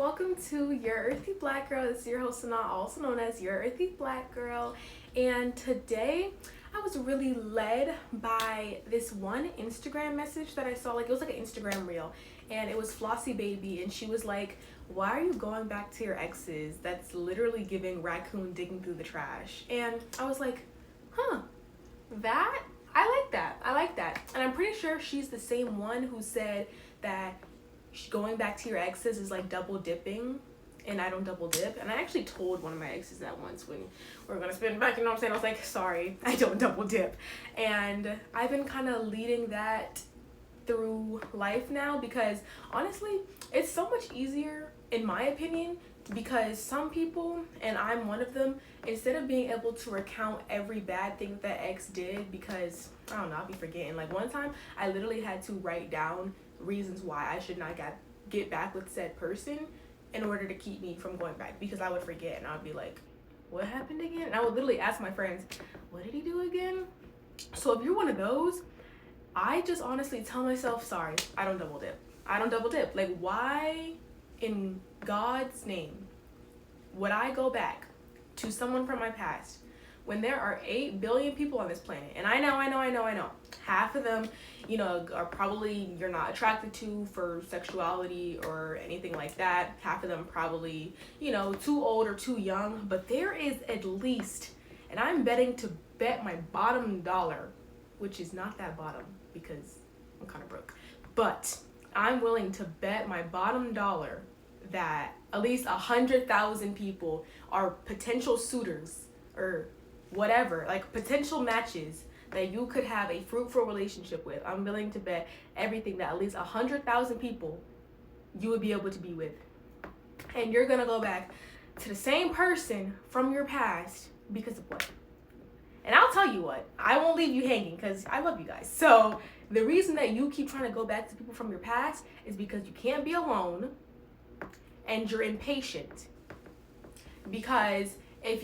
welcome to Your Earthy Black Girl. This is your host Sanaa, also known as Your Earthy Black Girl. And today I was really led by this one Instagram message that I saw. Like, it was like an Instagram reel, and it was Flossie Baby, and she was like, "Why are you going back to your exes?" That's literally giving raccoon digging through the trash. And I was like, I like that. And I'm pretty sure she's the same one who said that going back to your exes is like double dipping, and I don't double dip. And I actually told one of my exes that once when we were gonna spin back, you know what I'm saying? I was like, sorry, I don't double dip. And I've been kind of leading that through life now, because honestly, it's so much easier, in my opinion, because some people, and I'm one of them, instead of being able to recount every bad thing that ex did, because I don't know, I'll be forgetting. Like, one time I literally had to write down reasons why I should not get back with said person in order to keep me from going back, because I would forget and I'd be like, what happened again? And I would literally ask my friends, what did he do again? So if you're one of those, I just honestly tell myself, sorry, I don't double dip. Like, why in God's name would I go back to someone from my past when there are 8 billion people on this planet? And I know. Half of them, are probably you're not attracted to for sexuality or anything like that. Half of them probably, too old or too young. But there is at least, and I'm betting to bet my bottom dollar, which is not that bottom because I'm kind of broke, but I'm willing to bet my bottom dollar that at least 100,000 people are potential suitors or whatever, like potential matches that you could have a fruitful relationship with. I'm willing to bet everything that at least 100,000 people you would be able to be with. And you're gonna go back to the same person from your past because of what? And I'll tell you what, I won't leave you hanging because I love you guys. So the reason that you keep trying to go back to people from your past is because you can't be alone and you're impatient. Because if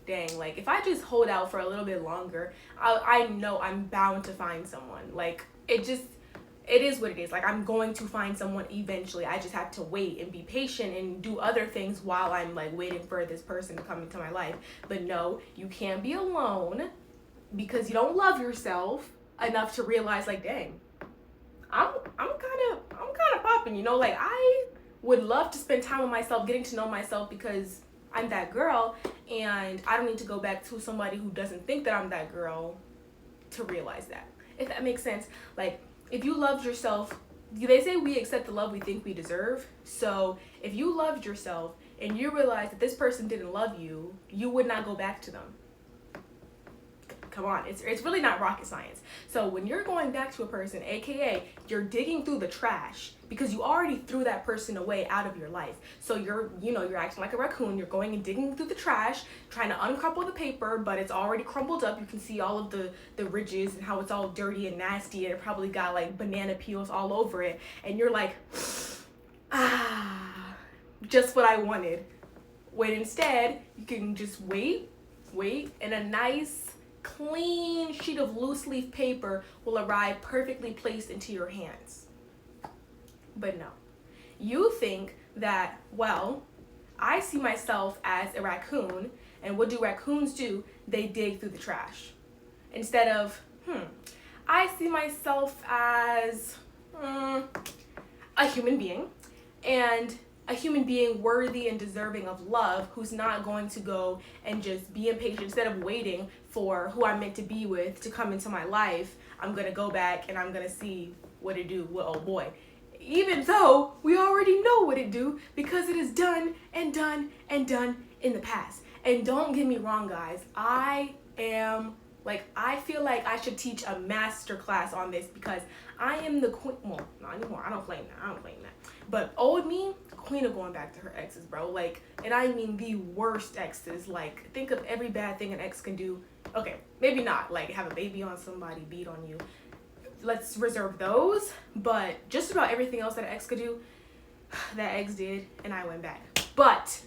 dang, like, if I just hold out for a little bit longer, I know I'm bound to find someone. Like, it is what it is. Like, I'm going to find someone eventually. I just have to wait and be patient and do other things while I'm like waiting for this person to come into my life. But no, you can't be alone because you don't love yourself enough to realize, like, dang, I'm kind of popping, like, I would love to spend time with myself, getting to know myself, because I'm that girl, and I don't need to go back to somebody who doesn't think that I'm that girl to realize that. If that makes sense. Like, if you loved yourself, they say we accept the love we think we deserve. So if you loved yourself and you realize that this person didn't love you, you would not go back to them. Come on, it's really not rocket science. So when you're going back to a person, aka you're digging through the trash because you already threw that person away out of your life. So you're acting like a raccoon. You're going and digging through the trash, trying to uncrumple the paper, but it's already crumpled up. You can see all of the ridges and how it's all dirty and nasty, and it probably got like banana peels all over it. And you're like, just what I wanted. When instead you can just wait, and a nice clean sheet of loose leaf paper will arrive perfectly placed into your hands. But no, you think that, well, I see myself as a raccoon, and what do raccoons do? They dig through the trash. Instead of, I see myself as a human being, and a human being worthy and deserving of love, who's not going to go and just be impatient. Instead of waiting for who I'm meant to be with to come into my life, I'm gonna go back and I'm gonna see what it do with old boy. Even though we already know what it do, because it is done and done and done in the past. And don't get me wrong, guys, I feel like I should teach a master class on this, because I am the queen. Well, not anymore. I don't claim that. But old me, queen of going back to her exes, bro. Like, and I mean the worst exes. Like, think of every bad thing an ex can do. Okay, maybe not like have a baby on somebody, beat on you. Let's reserve those. But just about everything else that an ex could do, that ex did, and I went back. But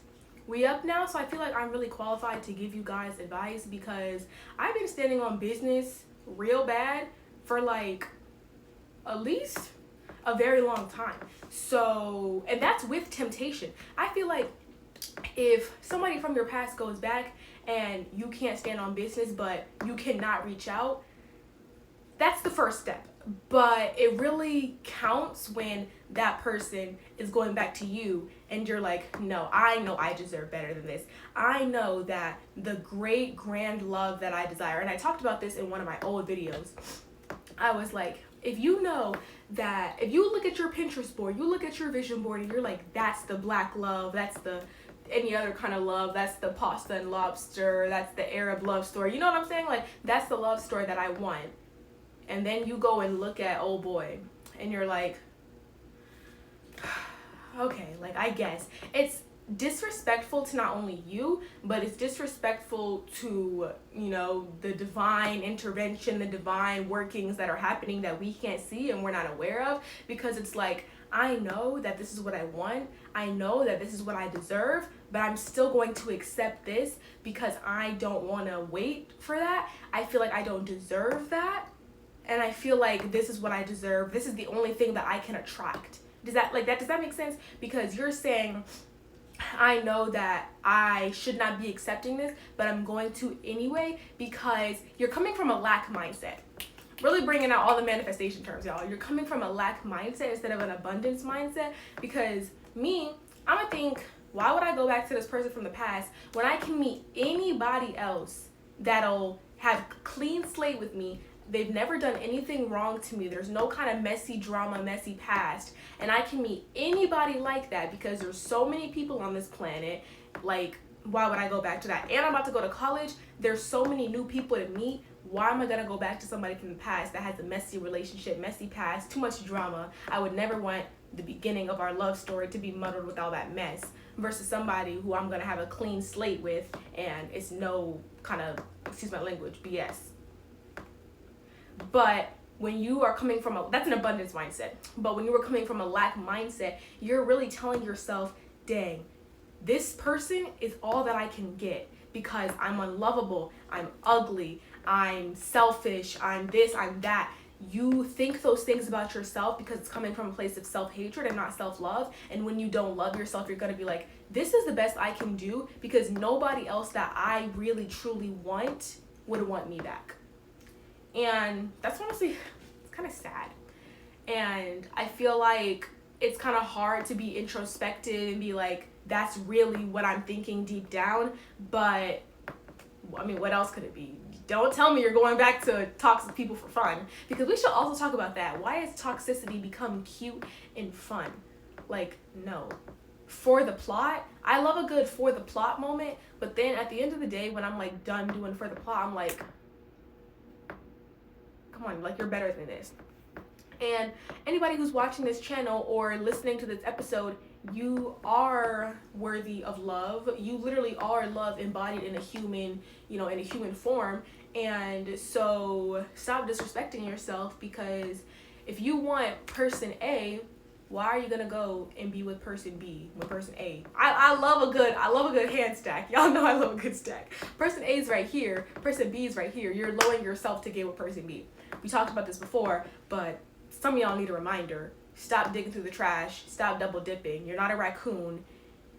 we up now, so I feel like I'm really qualified to give you guys advice, because I've been standing on business real bad for like at least a very long time. So, and that's with temptation. I feel like if somebody from your past goes back and you can't stand on business, but you cannot reach out, that's the first step. But it really counts when that person is going back to you and you're like, no, I know I deserve better than this. I know that the great grand love that I desire, and I talked about this in one of my old videos. I was like, if you know that, if you look at your Pinterest board, you look at your vision board and you're like, that's the black love, that's the any other kind of love, that's the pasta and lobster, that's the Arab love story, you know what I'm saying? Like, that's the love story that I want. And then you go and look at oh boy and you're like, okay, like, I guess it's disrespectful to not only you, but it's disrespectful to, you know, the divine intervention, the divine workings that are happening that we can't see and we're not aware of, because it's like, I know that this is what I want, I know that this is what I deserve, but I'm still going to accept this because I don't want to wait for that. I feel like I don't deserve that, and I feel like this is what I deserve. This is the only thing that I can attract. Does that make sense? Because you're saying, I know that I should not be accepting this, but I'm going to anyway, because you're coming from a lack mindset. Really bringing out all the manifestation terms, y'all. You're coming from a lack mindset instead of an abundance mindset, because me, I'm gonna think, why would I go back to this person from the past when I can meet anybody else that'll have clean slate with me? They've never done anything wrong to me. There's no kind of messy drama, messy past. And I can meet anybody like that because there's so many people on this planet. Like, why would I go back to that? And I'm about to go to college. There's so many new people to meet. Why am I going to go back to somebody from the past that has a messy relationship, messy past, too much drama? I would never want the beginning of our love story to be muddled with all that mess versus somebody who I'm going to have a clean slate with and it's no kind of, excuse my language, BS. But when you are coming from that's an abundance mindset. But when you are coming from a lack mindset, you're really telling yourself, dang, this person is all that I can get because I'm unlovable, I'm ugly, I'm selfish, I'm this, I'm that. You think those things about yourself because it's coming from a place of self-hatred and not self-love. And when you don't love yourself, you're going to be like, this is the best I can do because nobody else that I really truly want would want me back. And that's honestly, it's kind of sad. And I feel like it's kind of hard to be introspective and be like, that's really what I'm thinking deep down. But, I mean, what else could it be? Don't tell me you're going back to toxic people for fun. Because we should also talk about that. Why has toxicity become cute and fun? Like, no. For the plot, I love a good for the plot moment. But then at the end of the day, when I'm like done doing for the plot, I'm like, come on, like, you're better than this. And anybody who's watching this channel or listening to this episode, you are worthy of love. You literally are love embodied in a human, in a human form. And so stop disrespecting yourself, because if you want person A, why are you gonna go and be with person B when person A? I love a good hand stack. Y'all know I love a good stack. Person A is right here, person B is right here. You're lowering yourself to get with person B. We talked about this before, but some of y'all need a reminder. Stop digging through the trash. Stop double dipping. You're not a raccoon.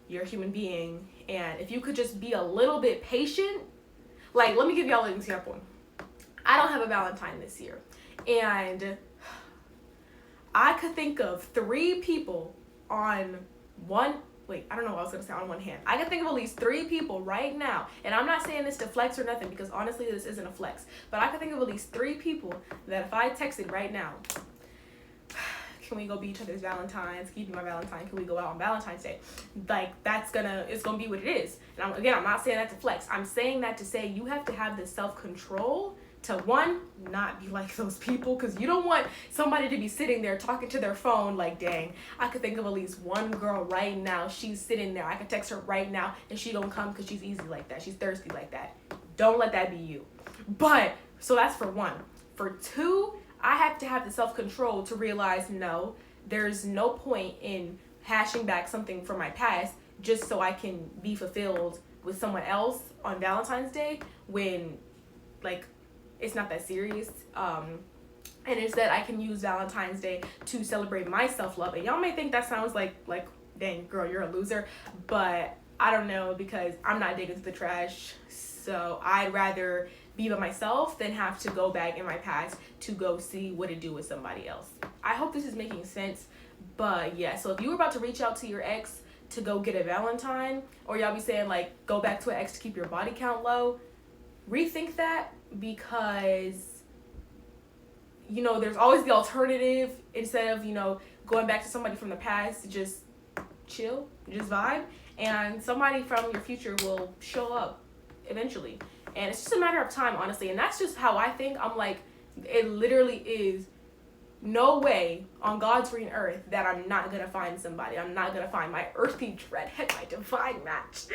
You're a human being. And if you could just be a little bit patient, like, let me give y'all an example. I don't have a Valentine this year. And I could think of 3 people on one, I don't know what I was going to say, on one hand. I could think of at least 3 people right now. And I'm not saying this to flex or nothing, because honestly, this isn't a flex. But I could think of at least 3 people that if I texted right now, can we go be each other's Valentines? Can you be my Valentine? Can we go out on Valentine's Day? Like, it's gonna be what it is. And I'm not saying that to flex. I'm saying that to say you have to have the self-control to, one, not be like those people, because you don't want somebody to be sitting there talking to their phone like, dang, I could think of at least one girl right now. She's sitting there. I could text her right now and she don't come because she's easy like that. She's thirsty like that. Don't let that be you. But, so that's for 1. For 2, I have to have the self-control to realize, no, there's no point in hashing back something from my past just so I can be fulfilled with someone else on Valentine's Day when, like, it's not that serious. And instead I can use Valentine's Day to celebrate my self-love. And y'all may think that sounds like dang girl, you're a loser, but I don't know, because I'm not digging through the trash. So I'd rather be by myself than have to go back in my past to go see what to do with somebody else. I hope this is making sense. But yeah, so if you were about to reach out to your ex to go get a Valentine, or y'all be saying like go back to an ex to keep your body count low, rethink that, because you know there's always the alternative. Instead of, you know, going back to somebody from the past, just chill, just vibe, and somebody from your future will show up eventually. And it's just a matter of time, honestly. And that's just how I think. I'm like, it literally is no way on God's green earth that I'm not gonna find somebody. I'm not gonna find my earthy redhead, my divine match.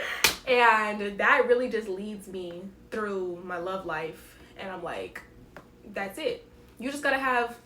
And that really just leads me through my love life. And I'm like, that's it. You just gotta have,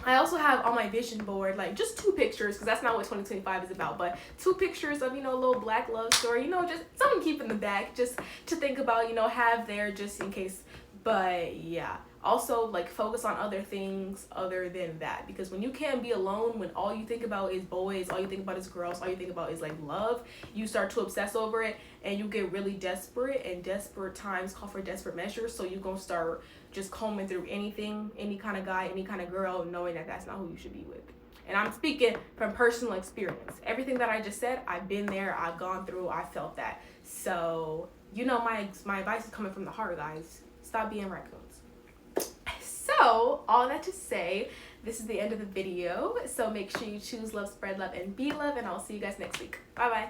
I also have on my vision board like just 2 pictures, because that's not what 2025 is about, but 2 pictures of, you know, a little black love story, you know, just something to keep in the back, just to think about, you know, have there just in case. But yeah, also like focus on other things other than that, because when you can't be alone, when all you think about is boys, all you think about is girls, all you think about is like love, you start to obsess over it and you get really desperate, and desperate times call for desperate measures. So you're gonna start just combing through anything, any kind of guy, any kind of girl, knowing that that's not who you should be with. And I'm speaking from personal experience. Everything that I just said, I've been there, I've gone through, I felt that. So you know, my advice is coming from the heart, guys. Stop being raccoons. So all that to say, this is the end of the video. So make sure you choose love, spread love, and be love, and I'll see you guys next week. Bye bye.